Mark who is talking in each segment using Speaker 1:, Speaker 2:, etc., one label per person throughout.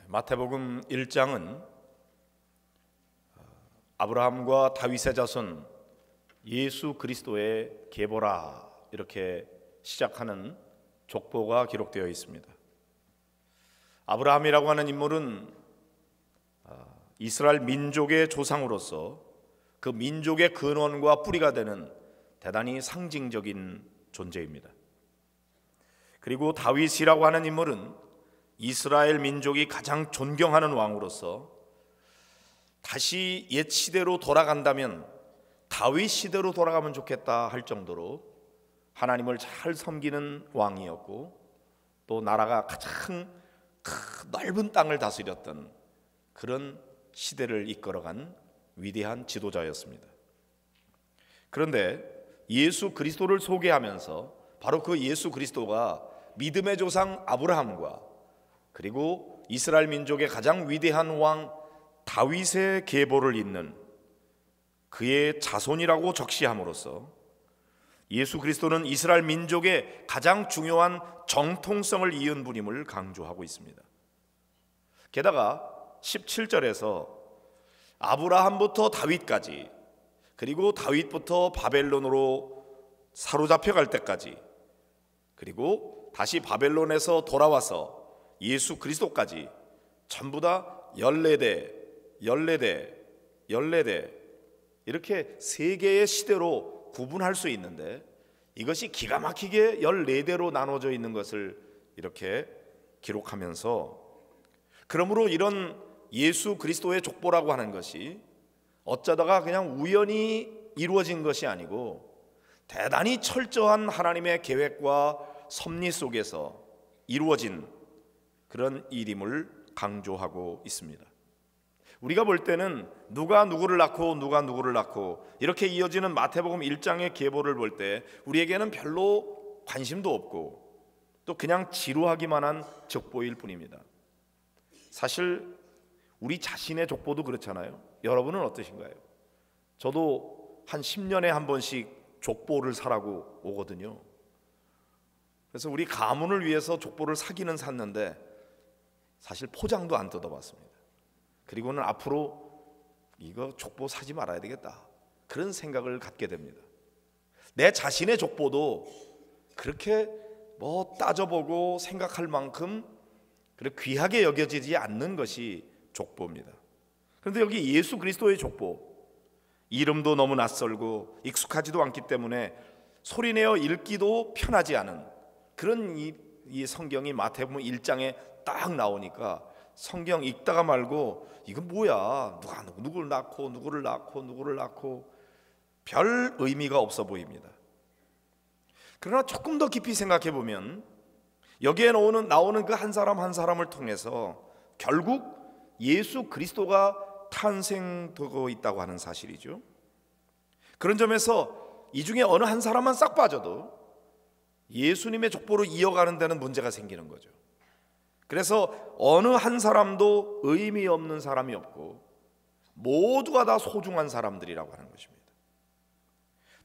Speaker 1: 마태복음 1장은 아브라함과 다윗의 자손 예수 그리스도의 계보라 이렇게 시작하는 족보가 기록되어 있습니다. 아브라함이라고 하는 인물은 이스라엘 민족의 조상으로서 그 민족의 근원과 뿌리가 되는 대단히 상징적인 존재입니다. 그리고 다윗이라고 하는 인물은 이스라엘 민족이 가장 존경하는 왕으로서 다시 옛 시대로 돌아간다면 다윗 시대로 돌아가면 좋겠다 할 정도로 하나님을 잘 섬기는 왕이었고, 또 나라가 가장 넓은 땅을 다스렸던 그런 시대를 이끌어간 위대한 지도자였습니다. 그런데 예수 그리스도를 소개하면서 바로 그 예수 그리스도가 믿음의 조상 아브라함과 그리고 이스라엘 민족의 가장 위대한 왕 다윗의 계보를 잇는 그의 자손이라고 적시함으로써 예수 그리스도는 이스라엘 민족의 가장 중요한 정통성을 이은 분임을 강조하고 있습니다. 게다가 17절에서 아브라함부터 다윗까지, 그리고 다윗부터 바벨론으로 사로잡혀 갈 때까지, 그리고 다시 바벨론에서 돌아와서 예수 그리스도까지 전부 다 14대 이렇게 세 개의 시대로 구분할 수 있는데, 이것이 기가 막히게 14대로 나눠져 있는 것을 이렇게 기록하면서, 그러므로 이런 예수 그리스도의 족보라고 하는 것이 어쩌다가 그냥 우연히 이루어진 것이 아니고 대단히 철저한 하나님의 계획과 섭리 속에서 이루어진 그런 일임을 강조하고 있습니다. 우리가 볼 때는 누가 누구를 낳고 이렇게 이어지는 마태복음 1장의 계보를 볼 때 우리에게는 별로 관심도 없고 또 그냥 지루하기만 한 족보일 뿐입니다. 사실 우리 자신의 족보도 그렇잖아요. 여러분은 어떠신가요? 저도 한 10년에 한 번씩 족보를 사라고 오거든요. 그래서 우리 가문을 위해서 족보를 사기는 샀는데 사실 포장도 안 뜯어봤습니다. 그리고는 앞으로 이거 족보 사지 말아야 되겠다 그런 생각을 갖게 됩니다. 내 자신의 족보도 그렇게 따져보고 생각할 만큼 귀하게 여겨지지 않는 것이 족보입니다. 그런데 여기 예수 그리스도의 족보, 이름도 너무 낯설고 익숙하지도 않기 때문에 소리내어 읽기도 편하지 않은 그런 이 성경이 마태복음 1장에 딱 나오니까 성경 읽다가 말고 이건 뭐야, 누가 누구를 낳고 별 의미가 없어 보입니다. 그러나 조금 더 깊이 생각해 보면 여기에 나오는 그 한 사람 한 사람을 통해서 결국 예수 그리스도가 탄생되고 있다고 하는 사실이죠. 그런 점에서 이 중에 어느 한 사람만 싹 빠져도 예수님의 족보로 이어가는 데는 문제가 생기는 거죠. 그래서 어느 한 사람도 의미 없는 사람이 없고 모두가 다 소중한 사람들이라고 하는 것입니다.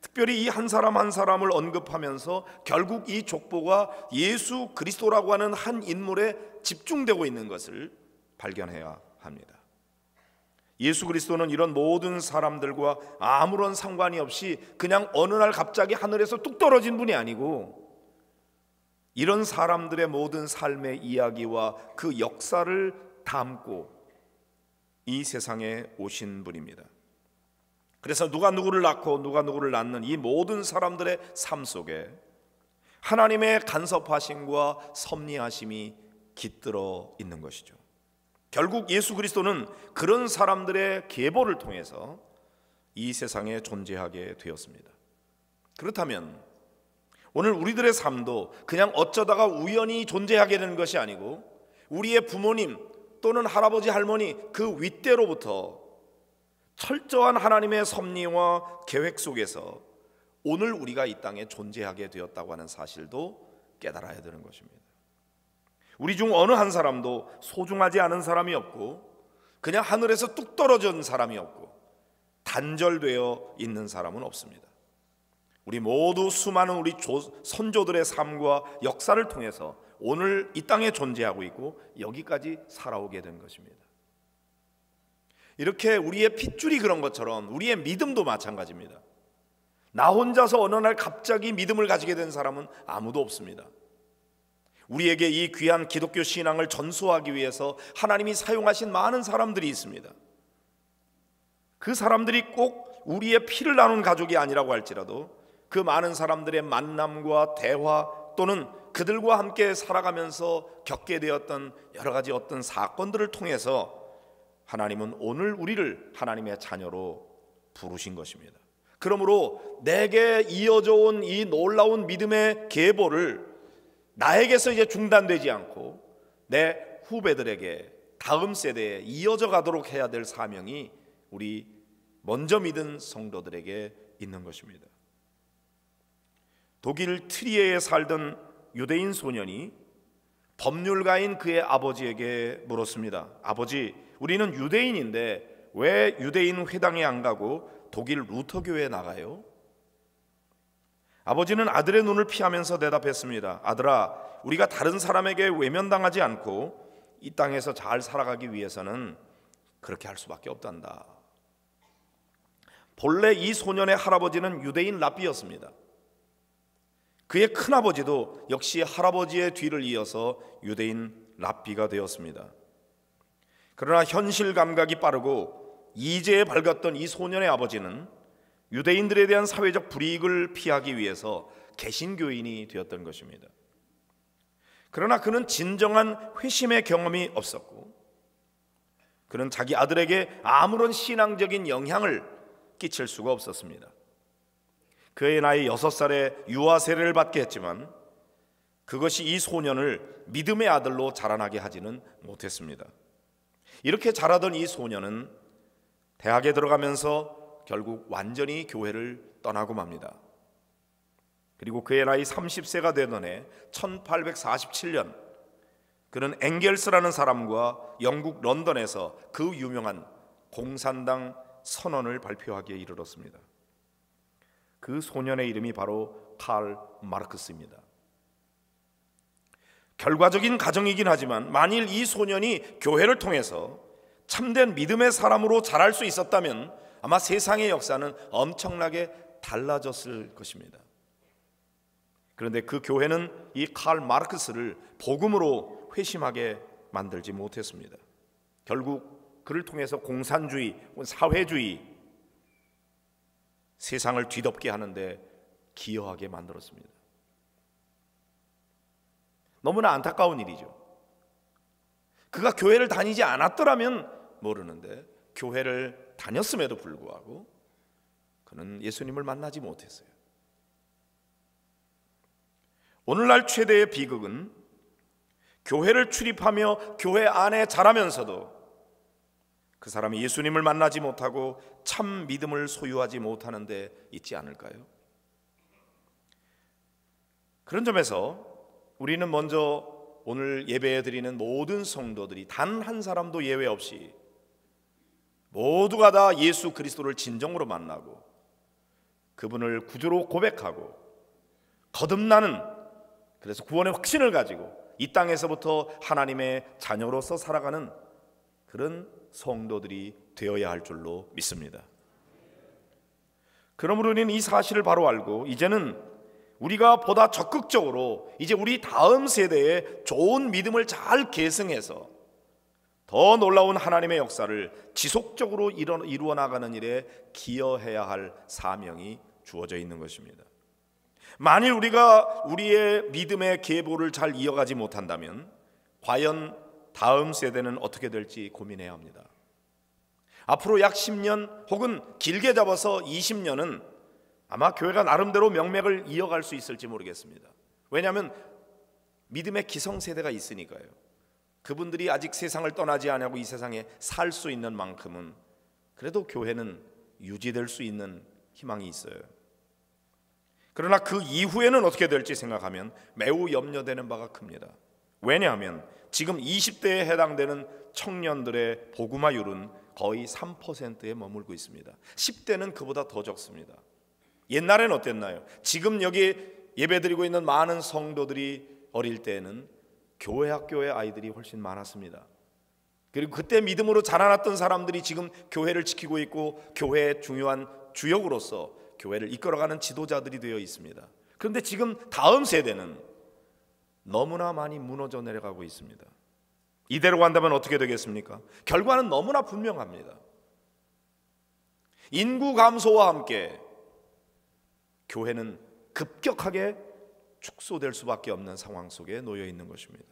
Speaker 1: 특별히 이 한 사람 한 사람을 언급하면서 결국 이 족보가 예수 그리스도라고 하는 한 인물에 집중되고 있는 것을 발견해야 합니다. 예수 그리스도는 이런 모든 사람들과 아무런 상관이 없이 그냥 어느 날 갑자기 하늘에서 뚝 떨어진 분이 아니고 이런 사람들의 모든 삶의 이야기와 그 역사를 담고 이 세상에 오신 분입니다. 그래서 누가 누구를 낳고 누가 누구를 낳는 이 모든 사람들의 삶 속에 하나님의 간섭하심과 섭리하심이 깃들어 있는 것이죠. 결국 예수 그리스도는 그런 사람들의 계보를 통해서 이 세상에 존재하게 되었습니다. 그렇다면 오늘 우리들의 삶도 그냥 어쩌다가 우연히 존재하게 되는 것이 아니고 우리의 부모님 또는 할아버지 할머니 그 윗대로부터 철저한 하나님의 섭리와 계획 속에서 오늘 우리가 이 땅에 존재하게 되었다고 하는 사실도 깨달아야 되는 것입니다. 우리 중 어느 한 사람도 소중하지 않은 사람이 없고 그냥 하늘에서 뚝 떨어진 사람이 없고 단절되어 있는 사람은 없습니다. 우리 모두 수많은 우리 선조들의 삶과 역사를 통해서 오늘 이 땅에 존재하고 있고 여기까지 살아오게 된 것입니다. 이렇게 우리의 핏줄이 그런 것처럼 우리의 믿음도 마찬가지입니다. 나 혼자서 어느 날 갑자기 믿음을 가지게 된 사람은 아무도 없습니다. 우리에게 이 귀한 기독교 신앙을 전수하기 위해서 하나님이 사용하신 많은 사람들이 있습니다. 그 사람들이 꼭 우리의 피를 나눈 가족이 아니라고 할지라도 그 많은 사람들의 만남과 대화 또는 그들과 함께 살아가면서 겪게 되었던 여러 가지 어떤 사건들을 통해서 하나님은 오늘 우리를 하나님의 자녀로 부르신 것입니다. 그러므로 내게 이어져 온 이 놀라운 믿음의 계보를 나에게서 이제 중단되지 않고 내 후배들에게 다음 세대에 이어져 가도록 해야 될 사명이 우리 먼저 믿은 성도들에게 있는 것입니다. 독일 트리에에 살던 유대인 소년이 법률가인 그의 아버지에게 물었습니다. 아버지, 우리는 유대인인데 왜 유대인 회당에 안 가고 독일 루터 교회에 나가요? 아버지는 아들의 눈을 피하면서 대답했습니다. 아들아, 우리가 다른 사람에게 외면당하지 않고 이 땅에서 잘 살아가기 위해서는 그렇게 할 수밖에 없단다. 본래 이 소년의 할아버지는 유대인 랍비였습니다. 그의 큰아버지도 역시 할아버지의 뒤를 이어서 유대인 랍비가 되었습니다. 그러나 현실 감각이 빠르고 이제에 밝았던 이 소년의 아버지는 유대인들에 대한 사회적 불이익을 피하기 위해서 개신교인이 되었던 것입니다. 그러나 그는 진정한 회심의 경험이 없었고 그는 자기 아들에게 아무런 신앙적인 영향을 끼칠 수가 없었습니다. 그의 나이 6살에 유아 세례를 받게 했지만 그것이 이 소년을 믿음의 아들로 자라나게 하지는 못했습니다. 이렇게 자라던 이 소년은 대학에 들어가면서 결국 완전히 교회를 떠나고 맙니다. 그리고 그의 나이 30세가 되던 해 1847년 그는 엥겔스라는 사람과 영국 런던에서 그 유명한 공산당 선언을 발표하기에 이르렀습니다. 그 소년의 이름이 바로 칼 마르크스입니다. 결과적인 가정이긴 하지만 만일 이 소년이 교회를 통해서 참된 믿음의 사람으로 자랄 수 있었다면 아마 세상의 역사는 엄청나게 달라졌을 것입니다. 그런데 그 교회는 이 칼 마르크스를 복음으로 회심하게 만들지 못했습니다. 결국 그를 통해서 공산주의, 사회주의, 세상을 뒤덮게 하는데 기여하게 만들었습니다. 너무나 안타까운 일이죠. 그가 교회를 다니지 않았더라면 모르는데 교회를 다녔음에도 불구하고 그는 예수님을 만나지 못했어요. 오늘날 최대의 비극은 교회를 출입하며 교회 안에 자라면서도 그 사람이 예수님을 만나지 못하고 참 믿음을 소유하지 못하는 데 있지 않을까요? 그런 점에서 우리는 먼저 오늘 예배에 드리는 모든 성도들이 단 한 사람도 예외 없이 모두가 다 예수 그리스도를 진정으로 만나고 그분을 구주로 고백하고 거듭나는, 그래서 구원의 확신을 가지고 이 땅에서부터 하나님의 자녀로서 살아가는 그런 성도들이 되어야 할 줄로 믿습니다. 그러므로 우리는 이 사실을 바로 알고 이제는 우리가 보다 적극적으로 이제 우리 다음 세대에 좋은 믿음을 잘 계승해서 더 놀라운 하나님의 역사를 지속적으로 이루어 나가는 일에 기여해야 할 사명이 주어져 있는 것입니다. 만일 우리가 우리의 믿음의 계보를 잘 이어가지 못한다면 과연 다음 세대는 어떻게 될지 고민해야 합니다. 앞으로 약 10년 혹은 길게 잡아서 20년은 아마 교회가 나름대로 명맥을 이어갈 수 있을지 모르겠습니다. 왜냐하면 믿음의 기성세대가 있으니까요. 그분들이 아직 세상을 떠나지 않고 이 세상에 살 수 있는 만큼은 그래도 교회는 유지될 수 있는 희망이 있어요. 그러나 그 이후에는 어떻게 될지 생각하면 매우 염려되는 바가 큽니다. 왜냐하면 지금 20대에 해당되는 청년들의 복음화율은 거의 3%에 머물고 있습니다. 10대는 그보다 더 적습니다. 옛날엔 어땠나요? 지금 여기 예배드리고 있는 많은 성도들이 어릴 때에는 교회 학교의 아이들이 훨씬 많았습니다. 그리고 그때 믿음으로 자라났던 사람들이 지금 교회를 지키고 있고 교회의 중요한 주역으로서 교회를 이끌어가는 지도자들이 되어 있습니다. 그런데 지금 다음 세대는 너무나 많이 무너져 내려가고 있습니다. 이대로 간다면 어떻게 되겠습니까? 결과는 너무나 분명합니다. 인구 감소와 함께 교회는 급격하게 축소될 수밖에 없는 상황 속에 놓여 있는 것입니다.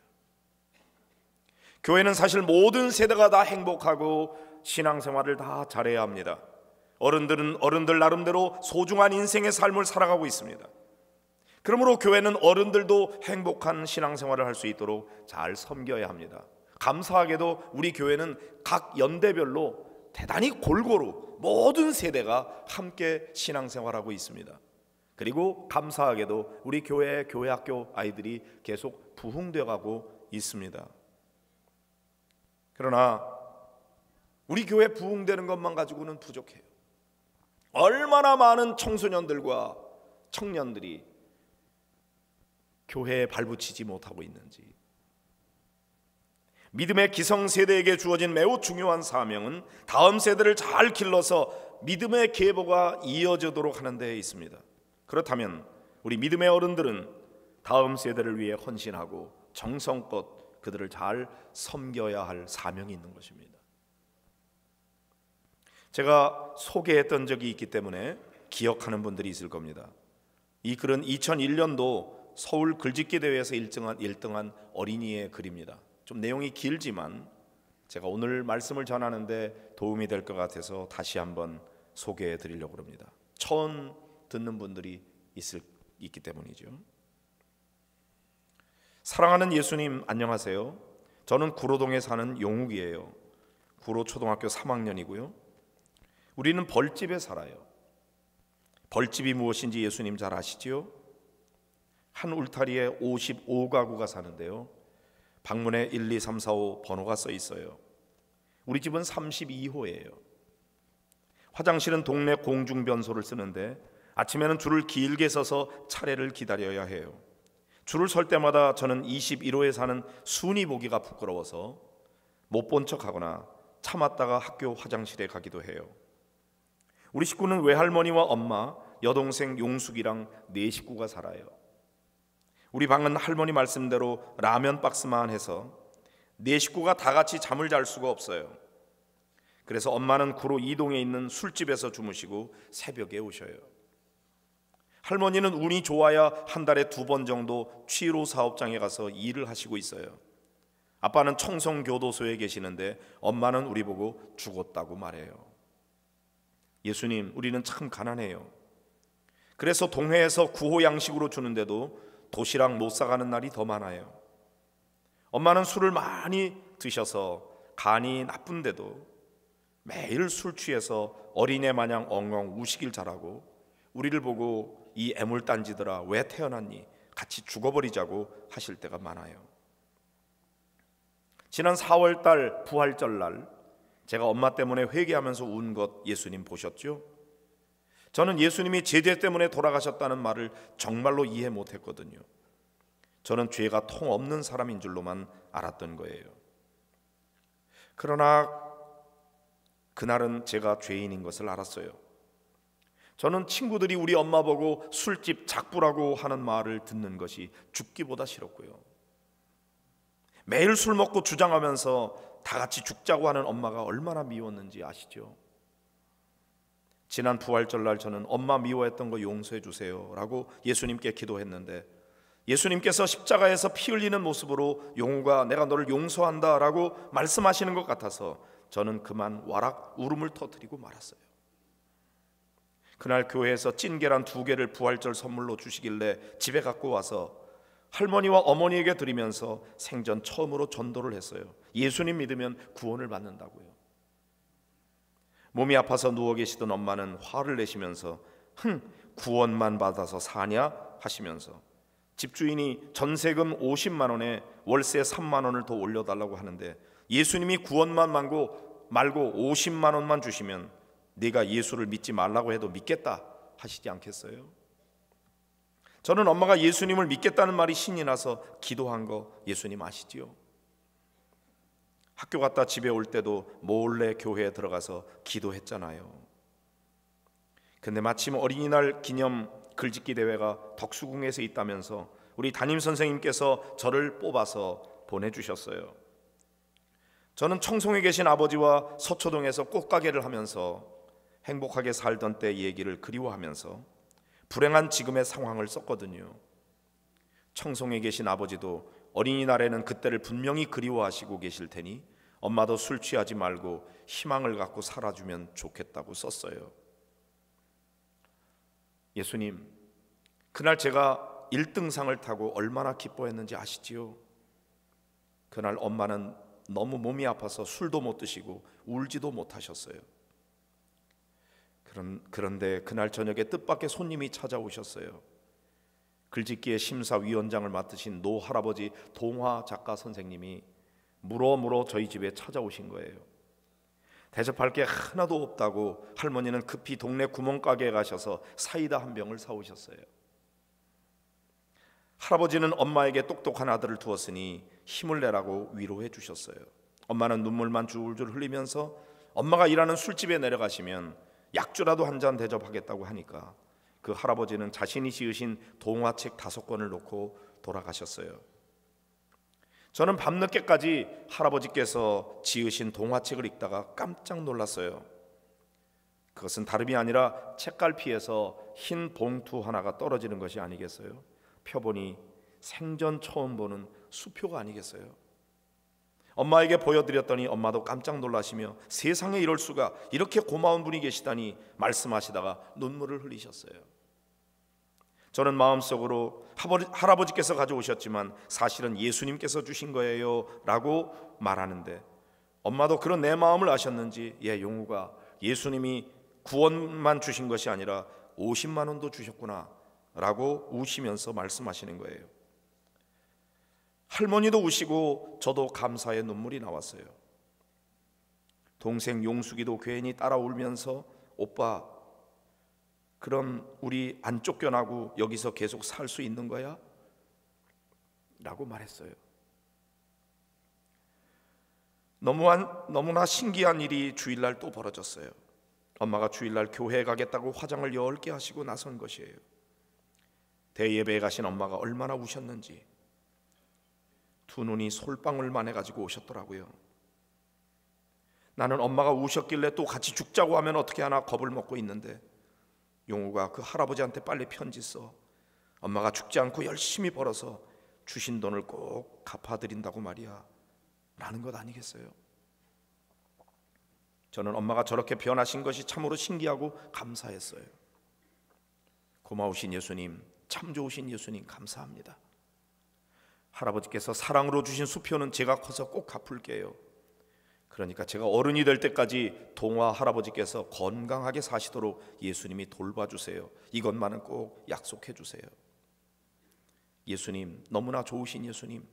Speaker 1: 교회는 사실 모든 세대가 다 행복하고 신앙생활을 다 잘해야 합니다. 어른들은 어른들 나름대로 소중한 인생의 삶을 살아가고 있습니다. 그러므로 교회는 어른들도 행복한 신앙생활을 할 수 있도록 잘 섬겨야 합니다. 감사하게도 우리 교회는 각 연대별로 대단히 골고루 모든 세대가 함께 신앙생활하고 있습니다. 그리고 감사하게도 우리 교회 학교 아이들이 계속 부흥되어 가고 있습니다. 그러나 우리 교회 부흥되는 것만 가지고는 부족해요. 얼마나 많은 청소년들과 청년들이 교회에 발붙이지 못하고 있는지. 믿음의 기성세대에게 주어진 매우 중요한 사명은 다음 세대를 잘 길러서 믿음의 계보가 이어지도록 하는 데에 있습니다. 그렇다면 우리 믿음의 어른들은 다음 세대를 위해 헌신하고 정성껏 그들을 잘 섬겨야 할 사명이 있는 것입니다. 제가 소개했던 적이 있기 때문에 기억하는 분들이 있을 겁니다. 이 글은 2001년도 서울 글짓기 대회에서 1등한 어린이의 글입니다. 좀 내용이 길지만 제가 오늘 말씀을 전하는데 도움이 될 것 같아서 다시 한번 소개해 드리려고 합니다. 처음 듣는 분들이 있기 때문이죠. 사랑하는 예수님, 안녕하세요. 저는 구로동에 사는 용욱이에요. 구로 초등학교 3학년이고요. 우리는 벌집에 살아요. 벌집이 무엇인지 예수님 잘 아시지요? 한 울타리에 55가구가 사는데요. 방문에 1, 2, 3, 4, 5 번호가 써 있어요. 우리 집은 32호예요. 화장실은 동네 공중변소를 쓰는데 아침에는 줄을 길게 서서 차례를 기다려야 해요. 줄을 설 때마다 저는 21호에 사는 순이 보기가 부끄러워서 못 본 척하거나 참았다가 학교 화장실에 가기도 해요. 우리 식구는 외할머니와 엄마, 여동생 용숙이랑 4식구가 살아요. 우리 방은 할머니 말씀대로 라면 박스만 해서 4식구가 다 같이 잠을 잘 수가 없어요. 그래서 엄마는 구로 이동에 있는 술집에서 주무시고 새벽에 오셔요. 할머니는 운이 좋아야 한 달에 2번 정도 취로 사업장에 가서 일을 하시고 있어요. 아빠는 청송교도소에 계시는데 엄마는 우리 보고 죽었다고 말해요. 예수님, 우리는 참 가난해요. 그래서 동해에서 구호 양식으로 주는데도 도시락 못 사가는 날이 더 많아요. 엄마는 술을 많이 드셔서 간이 나쁜데도 매일 술 취해서 어린애 마냥 엉엉 우시길 잘하고 우리를 보고 이 애물단지들아 왜 태어났니? 같이 죽어버리자고 하실 때가 많아요. 지난 4월달 부활절날 제가 엄마 때문에 회개하면서 운 것 예수님 보셨죠? 저는 예수님이 제재 때문에 돌아가셨다는 말을 정말로 이해 못했거든요. 저는 죄가 통 없는 사람인 줄로만 알았던 거예요. 그러나 그날은 제가 죄인인 것을 알았어요. 저는 친구들이 우리 엄마 보고 술집 작부라고 하는 말을 듣는 것이 죽기보다 싫었고요. 매일 술 먹고 주장하면서 다 같이 죽자고 하는 엄마가 얼마나 미웠는지 아시죠? 지난 부활절날 저는 엄마 미워했던 거 용서해 주세요 라고 예수님께 기도했는데 예수님께서 십자가에서 피 흘리는 모습으로 용우가 내가 너를 용서한다 라고 말씀하시는 것 같아서 저는 그만 와락 울음을 터뜨리고 말았어요. 그날 교회에서 찐계란 2개를 부활절 선물로 주시길래 집에 갖고 와서 할머니와 어머니에게 드리면서 생전 처음으로 전도를 했어요. 예수님 믿으면 구원을 받는다고요. 몸이 아파서 누워 계시던 엄마는 화를 내시면서 구원만 받아서 사냐 하시면서 집주인이 전세금 50만 원에 월세 3만 원을 더 올려달라고 하는데 예수님이 구원만 말고 50만 원만 주시면 네가 예수를 믿지 말라고 해도 믿겠다 하시지 않겠어요? 저는 엄마가 예수님을 믿겠다는 말이 신이 나서 기도한 거 예수님 아시지요? 학교 갔다 집에 올 때도 몰래 교회에 들어가서 기도했잖아요. 근데 마침 어린이날 기념 글짓기 대회가 덕수궁에서 있다면서 우리 담임 선생님께서 저를 뽑아서 보내주셨어요. 저는 청송에 계신 아버지와 서초동에서 꽃가게를 하면서 행복하게 살던 때 얘기를 그리워하면서 불행한 지금의 상황을 썼거든요. 청송에 계신 아버지도 어린이날에는 그때를 분명히 그리워하시고 계실 테니 엄마도 술 취하지 말고 희망을 갖고 살아주면 좋겠다고 썼어요. 예수님, 그날 제가 1등상을 타고 얼마나 기뻐했는지 아시지요? 그날 엄마는 너무 몸이 아파서 술도 못 드시고 울지도 못하셨어요. 그런데 그날 저녁에 뜻밖의 손님이 찾아오셨어요. 글짓기의 심사위원장을 맡으신 노 할아버지 동화 작가 선생님이 물어 저희 집에 찾아오신 거예요. 대접할 게 하나도 없다고 할머니는 급히 동네 구멍가게에 가셔서 사이다 한 병을 사오셨어요. 할아버지는 엄마에게 똑똑한 아들을 두었으니 힘을 내라고 위로해 주셨어요. 엄마는 눈물만 줄줄 흘리면서 엄마가 일하는 술집에 내려가시면 약주라도 한 잔 대접하겠다고 하니까 그 할아버지는 자신이 지으신 동화책 5권을 놓고 돌아가셨어요. 저는 밤늦게까지 할아버지께서 지으신 동화책을 읽다가 깜짝 놀랐어요. 그것은 다름이 아니라 책갈피에서 흰 봉투 하나가 떨어지는 것이 아니겠어요? 펴보니 생전 처음 보는 수표가 아니겠어요? 엄마에게 보여드렸더니 엄마도 깜짝 놀라시며 세상에 이럴 수가, 이렇게 고마운 분이 계시다니 말씀하시다가 눈물을 흘리셨어요. 저는 마음속으로 할아버지께서 가져오셨지만 사실은 예수님께서 주신 거예요 라고 말하는데 엄마도 그런 내 마음을 아셨는지 용우가 예수님이 구원만 주신 것이 아니라 50만 원도 주셨구나 라고 우시면서 말씀하시는 거예요. 할머니도 우시고 저도 감사의 눈물이 나왔어요. 동생 용숙이도 괜히 따라 울면서 오빠, 그럼 우리 안 쫓겨나고 여기서 계속 살 수 있는 거야? 라고 말했어요. 너무나 신기한 일이 주일날 또 벌어졌어요. 엄마가 주일날 교회에 가겠다고 화장을 10개 하시고 나선 것이에요. 대예배에 가신 엄마가 얼마나 우셨는지 두 눈이 솔방울만 해가지고 오셨더라고요. 나는 엄마가 우셨길래 또 같이 죽자고 하면 어떻게 하나 겁을 먹고 있는데 용우가 그 할아버지한테 빨리 편지 써 엄마가 죽지 않고 열심히 벌어서 주신 돈을 꼭 갚아드린다고 말이야 라는 것 아니겠어요? 저는 엄마가 저렇게 변하신 것이 참으로 신기하고 감사했어요. 고마우신 예수님, 참 좋으신 예수님 감사합니다. 할아버지께서 사랑으로 주신 수표는 제가 커서 꼭 갚을게요. 그러니까 제가 어른이 될 때까지 동화 할아버지께서 건강하게 사시도록 예수님이 돌봐주세요. 이것만은 꼭 약속해 주세요. 예수님, 너무나 좋으신 예수님,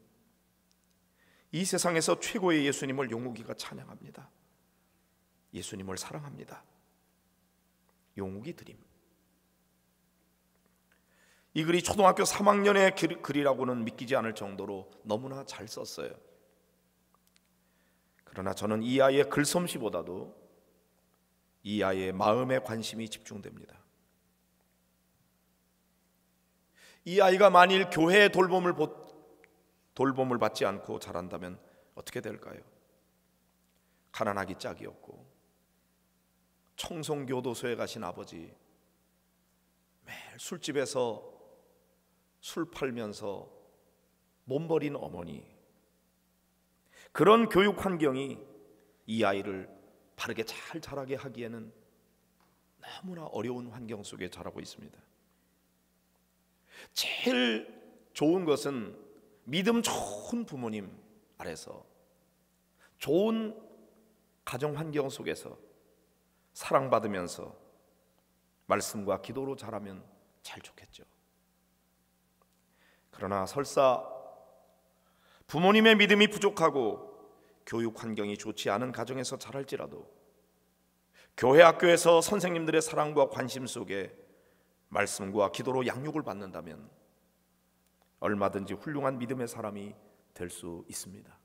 Speaker 1: 이 세상에서 최고의 예수님을 용욱이가 찬양합니다. 예수님을 사랑합니다. 용욱이 드림. 이 글이 초등학교 3학년의 글이라고는 믿기지 않을 정도로 너무나 잘 썼어요. 그러나 저는 이 아이의 글솜씨보다도 이 아이의 마음에 관심이 집중됩니다. 이 아이가 만일 교회의 돌봄을 받지 않고 자란다면 어떻게 될까요? 가난하기 짝이었고 청송교도소에 가신 아버지, 매일 술집에서 술 팔면서 몸버린 어머니, 그런 교육 환경이 이 아이를 바르게 잘 자라게 하기에는 너무나 어려운 환경 속에 자라고 있습니다. 제일 좋은 것은 믿음 좋은 부모님 아래서 좋은 가정 환경 속에서 사랑받으면서 말씀과 기도로 자라면 잘 좋겠죠. 그러나 설사 부모님의 믿음이 부족하고 교육 환경이 좋지 않은 가정에서 자랄지라도 교회 학교에서 선생님들의 사랑과 관심 속에 말씀과 기도로 양육을 받는다면 얼마든지 훌륭한 믿음의 사람이 될 수 있습니다.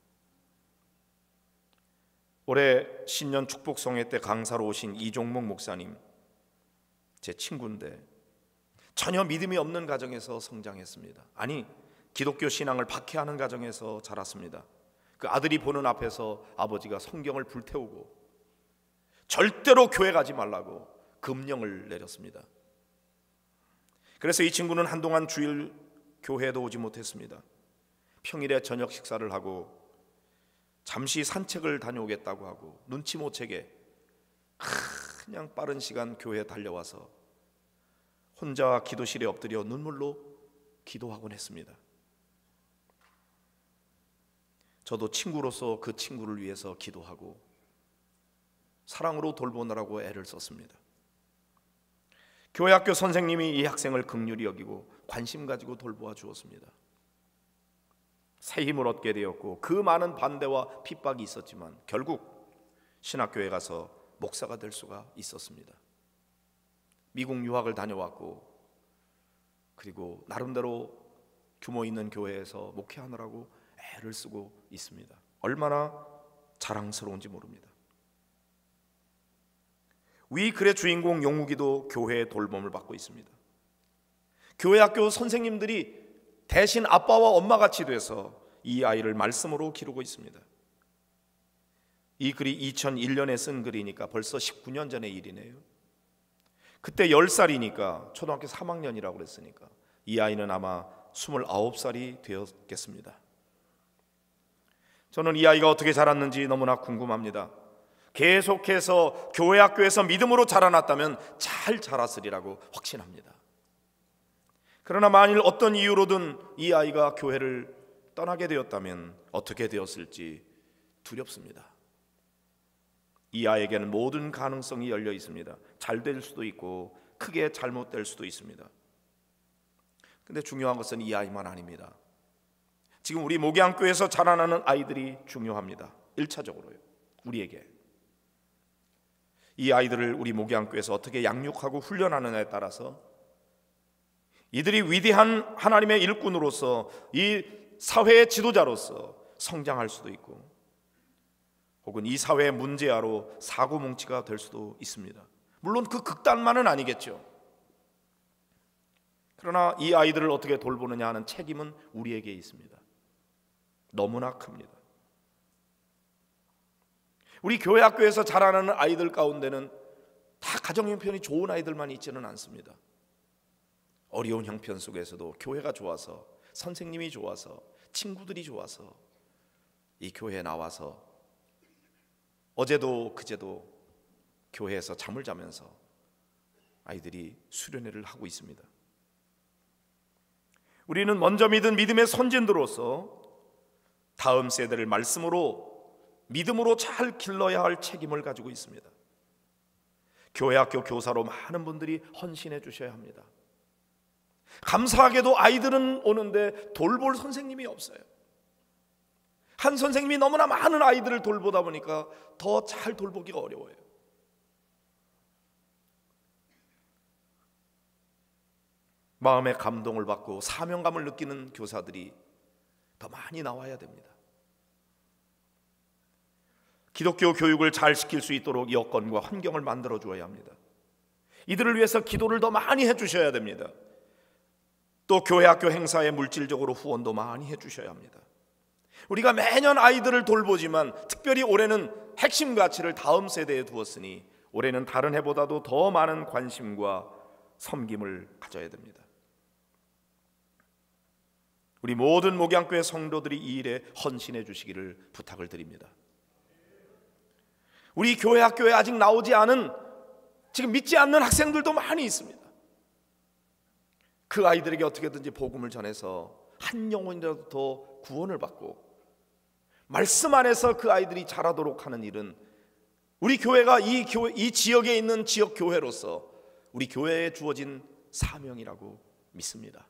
Speaker 1: 올해 신년 축복성회 때 강사로 오신 이종목 목사님, 제 친구인데 전혀 믿음이 없는 가정에서 성장했습니다. 아니, 기독교 신앙을 박해하는 가정에서 자랐습니다. 그 아들이 보는 앞에서 아버지가 성경을 불태우고 절대로 교회 가지 말라고 금령을 내렸습니다. 그래서 이 친구는 한동안 주일 교회에도 오지 못했습니다. 평일에 저녁 식사를 하고 잠시 산책을 다녀오겠다고 하고 눈치 못 채게 그냥 빠른 시간 교회에 달려와서 혼자 기도실에 엎드려 눈물로 기도하곤 했습니다. 저도 친구로서 그 친구를 위해서 기도하고 사랑으로 돌보느라고 애를 썼습니다. 교회 학교 선생님이 이 학생을 긍휼히 여기고 관심 가지고 돌보아 주었습니다. 새 힘을 얻게 되었고 그 많은 반대와 핍박이 있었지만 결국 신학교에 가서 목사가 될 수가 있었습니다. 미국 유학을 다녀왔고 그리고 나름대로 규모 있는 교회에서 목회하느라고 애를 쓰고 있습니다. 얼마나 자랑스러운지 모릅니다. 위 글의 주인공 용욱이도 교회의 돌봄을 받고 있습니다. 교회 학교 선생님들이 대신 아빠와 엄마같이 돼서 이 아이를 말씀으로 기르고 있습니다. 이 글이 2001년에 쓴 글이니까 벌써 19년 전의 일이네요. 그때 10살이니까 초등학교 3학년이라고 그랬으니까 이 아이는 아마 29살이 되었겠습니다. 저는 이 아이가 어떻게 자랐는지 너무나 궁금합니다. 계속해서 교회 학교에서 믿음으로 자라났다면 잘 자랐으리라고 확신합니다. 그러나 만일 어떤 이유로든 이 아이가 교회를 떠나게 되었다면 어떻게 되었을지 두렵습니다. 이 아이에게는 모든 가능성이 열려 있습니다. 잘 될 수도 있고 크게 잘못될 수도 있습니다. 근데 중요한 것은 이 아이만 아닙니다. 지금 우리 목양교회에서 자라나는 아이들이 중요합니다. 1차적으로요. 우리에게 이 아이들을 우리 목양교회에서 어떻게 양육하고 훈련하느냐에 따라서 이들이 위대한 하나님의 일꾼으로서 이 사회의 지도자로서 성장할 수도 있고 혹은 이 사회의 문제아로 사고뭉치가 될 수도 있습니다. 물론 그 극단만은 아니겠죠. 그러나 이 아이들을 어떻게 돌보느냐 하는 책임은 우리에게 있습니다. 너무나 큽니다. 우리 교회 학교에서 자라나는 아이들 가운데는 다 가정 형편이 좋은 아이들만 있지는 않습니다. 어려운 형편 속에서도 교회가 좋아서, 선생님이 좋아서, 친구들이 좋아서 이 교회에 나와서 어제도 그제도 교회에서 잠을 자면서 아이들이 수련회를 하고 있습니다. 우리는 먼저 믿은 믿음의 선진들로서 다음 세대를 말씀으로 믿음으로 잘 길러야 할 책임을 가지고 있습니다. 교회 학교 교사로 많은 분들이 헌신해 주셔야 합니다. 감사하게도 아이들은 오는데 돌볼 선생님이 없어요. 한 선생님이 너무나 많은 아이들을 돌보다 보니까 더 잘 돌보기가 어려워요. 마음의 감동을 받고 사명감을 느끼는 교사들이 더 많이 나와야 됩니다. 기독교 교육을 잘 시킬 수 있도록 여건과 환경을 만들어 주어야 합니다. 이들을 위해서 기도를 더 많이 해주셔야 됩니다. 또 교회 학교 행사에 물질적으로 후원도 많이 해주셔야 합니다. 우리가 매년 아이들을 돌보지만 특별히 올해는 핵심 가치를 다음 세대에 두었으니 올해는 다른 해보다도 더 많은 관심과 섬김을 가져야 됩니다. 우리 모든 목양교회 성도들이 이 일에 헌신해 주시기를 부탁을 드립니다. 우리 교회 학교에 아직 나오지 않은, 지금 믿지 않는 학생들도 많이 있습니다. 그 아이들에게 어떻게든지 복음을 전해서 한 영혼이라도 더 구원을 받고 말씀 안에서 그 아이들이 자라도록 하는 일은 우리 교회가 이 지역에 있는 지역 교회로서 우리 교회에 주어진 사명이라고 믿습니다.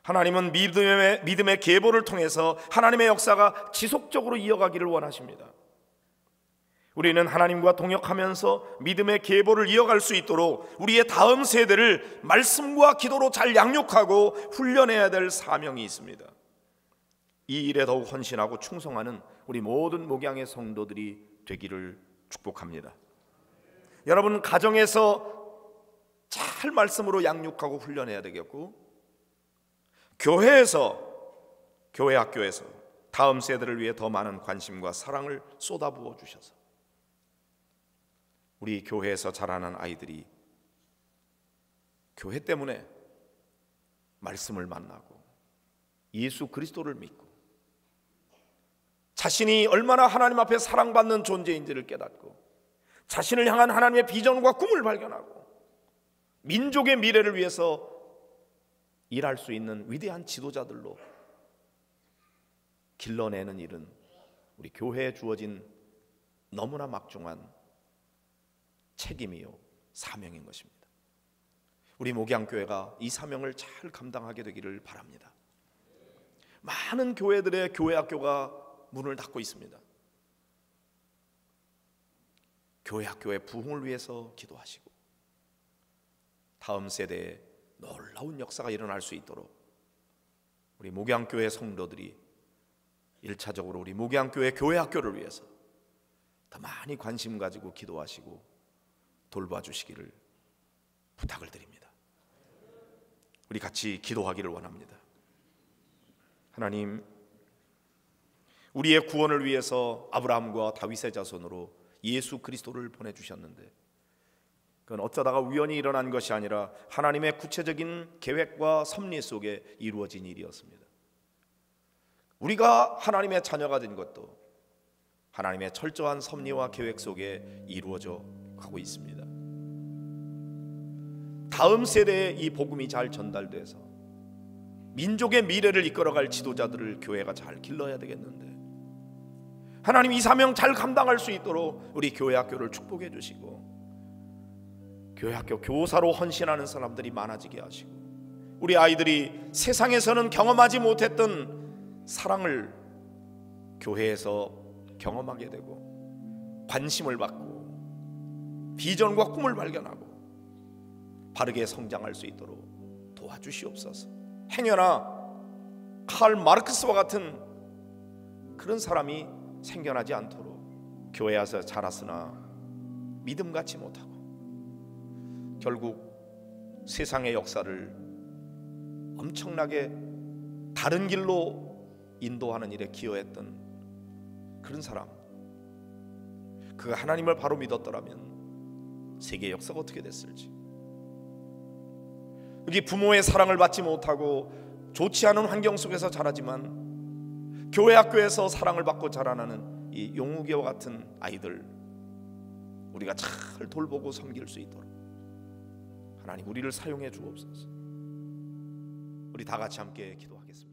Speaker 1: 하나님은 믿음의 계보를 통해서 하나님의 역사가 지속적으로 이어가기를 원하십니다. 우리는 하나님과 동역하면서 믿음의 계보를 이어갈 수 있도록 우리의 다음 세대를 말씀과 기도로 잘 양육하고 훈련해야 될 사명이 있습니다. 이 일에 더욱 헌신하고 충성하는 우리 모든 목양의 성도들이 되기를 축복합니다. 여러분, 가정에서 잘 말씀으로 양육하고 훈련해야 되겠고, 교회에서, 교회 학교에서 다음 세대를 위해 더 많은 관심과 사랑을 쏟아부어 주셔서 우리 교회에서 자라는 아이들이 교회 때문에 말씀을 만나고 예수 그리스도를 믿고 자신이 얼마나 하나님 앞에 사랑받는 존재인지를 깨닫고 자신을 향한 하나님의 비전과 꿈을 발견하고 민족의 미래를 위해서 일할 수 있는 위대한 지도자들로 길러내는 일은 우리 교회에 주어진 너무나 막중한 책임이요 사명인 것입니다. 우리 목양교회가 이 사명을 잘 감당하게 되기를 바랍니다. 많은 교회들의 교회학교가 문을 닫고 있습니다. 교회학교의 부흥을 위해서 기도하시고 다음 세대에 놀라운 역사가 일어날 수 있도록 우리 목양교회 성도들이 1차적으로 우리 목양교회 교회학교를 위해서 더 많이 관심 가지고 기도하시고 돌봐주시기를 부탁을 드립니다. 우리 같이 기도하기를 원합니다. 하나님, 우리의 구원을 위해서 아브라함과 다윗의 자손으로 예수 그리스도를 보내주셨는데 그건 어쩌다가 우연히 일어난 것이 아니라 하나님의 구체적인 계획과 섭리 속에 이루어진 일이었습니다. 우리가 하나님의 자녀가 된 것도 하나님의 철저한 섭리와 계획 속에 이루어져 가고 있습니다. 다음 세대에 이 복음이 잘 전달돼서 민족의 미래를 이끌어갈 지도자들을 교회가 잘 길러야 되겠는데 하나님, 이 사명 잘 감당할 수 있도록 우리 교회학교를 축복해 주시고 교회학교 교사로 헌신하는 사람들이 많아지게 하시고 우리 아이들이 세상에서는 경험하지 못했던 사랑을 교회에서 경험하게 되고 관심을 받고 비전과 꿈을 발견하고 바르게 성장할 수 있도록 도와주시옵소서. 행여나 칼 마르크스와 같은 그런 사람이 생겨나지 않도록 교회에서 자랐으나 믿음 갖지 못하고 결국 세상의 역사를 엄청나게 다른 길로 인도하는 일에 기여했던 그런 사람, 그가 하나님을 바로 믿었더라면 세계 역사가 어떻게 됐을지. 여기 부모의 사랑을 받지 못하고 좋지 않은 환경 속에서 자라지만 교회 학교에서 사랑을 받고 자라나는 이 용욱이와 같은 아이들 우리가 잘 돌보고 섬길 수 있도록 하나님 우리를 사용해 주옵소서. 우리 다 같이 함께 기도하겠습니다.